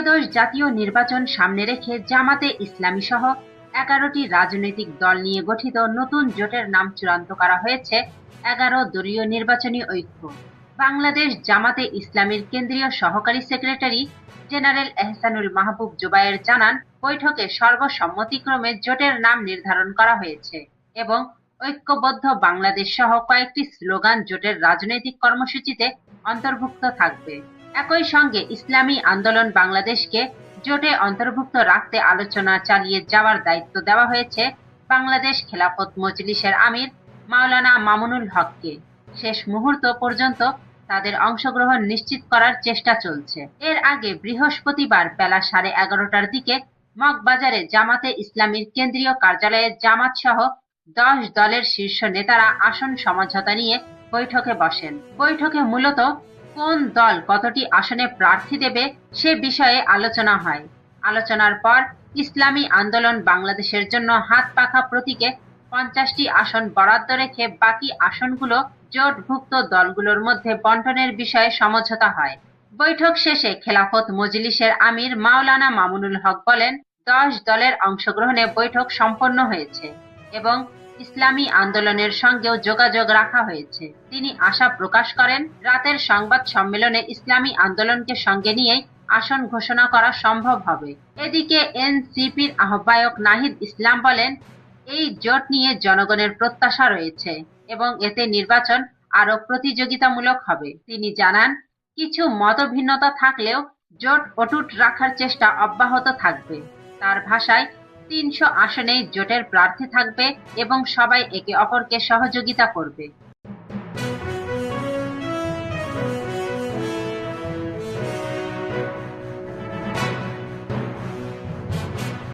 ত্রয়োদশ জাতীয় নির্বাচন সামনে রেখে জামাতে ইসলামী সহ 11টি রাজনৈতিক দল নিয়ে গঠিত নতুন জোটের নাম চূড়ান্ত করা হয়েছে 11 দলীয় নির্বাচনী ঐক্য। বাংলাদেশ জামাতে ইসলামীর কেন্দ্রীয় সহকারী সেক্রেটারি জেনারেল এহসানুল মাহবুব জুবায়ের জানান, বৈঠকে সর্বসম্মতিক্রমে জোটের নাম নির্ধারণ করা হয়েছে এবং ঐক্যবদ্ধ বাংলাদেশ সহ কয়েকটি স্লোগান জোটের রাজনৈতিক কর্মসূচিতে অন্তর্ভুক্ত থাকবে। একই সঙ্গে ইসলামী আন্দোলন বাংলাদেশকে জোটে অন্তর্ভুক্ত রাখতে আলোচনা চালিয়ে যাওয়ার দায়িত্ব দেওয়া হয়েছে বাংলাদেশ খেলাফত মজলিসের আমির মাওলানা মামুনুল হককে। শেষ মুহূর্ত পর্যন্ত তাদের অংশগ্রহণ নিশ্চিত করার চেষ্টা চলছে। এর আগে বৃহস্পতিবার বেলা 11:30টার দিকে মগবাজারে জামাতে ইসলামীর কেন্দ্রীয় কার্যালয়ে জামাত সহ 10 দলের শীর্ষ নেতারা আসন সমঝোতা নিয়ে বৈঠকে বসেন। বৈঠকে মূলত কোন দল কতটি আসনে প্রার্থী দেবে সে বিষয়ে আলোচনা হয়। আলোচনার পর ইসলামী আন্দোলন বাংলাদেশের জন্য হাত পাখা প্রতীকে 50টি আসন বরাদ্দ রেখে বাকি আসনগুলো জোটভুক্ত দলগুলোর মধ্যে বন্টনের বিষয়ে সমঝোতা হয়। বৈঠক শেষে খেলাফত মজলিসের আমির মাওলানা মামুনুল হক বলেন, 10 দলের অংশগ্রহণে বৈঠক সম্পন্ন হয়েছে এবং ইসলামী আন্দোলনের সঙ্গেও যোগাযোগ রাখা হয়েছে। তিনি আশা প্রকাশ করেন, রাতের সংবাদ সম্মেলনে ইসলামী আন্দোলনকে সঙ্গে নিয়েই আসন ঘোষণা করা সম্ভব হবে। এদিকে এনসিপির আহ্বায়ক নাহিদ ইসলাম বলেন, এই জোট নিয়ে জনগণের প্রত্যাশা রয়েছে এবং এতে নির্বাচন আরো প্রতিযোগিতামূলক হবে। তিনি জানান, কিছু মতভিন্নতা থাকলেও জোট অটুট রাখার চেষ্টা অব্যাহত থাকবে। তার ভাষায়, 300 আসনেই জোটের প্রার্থী থাকবে এবং সবাই একে অপরকে সহযোগিতা করবে।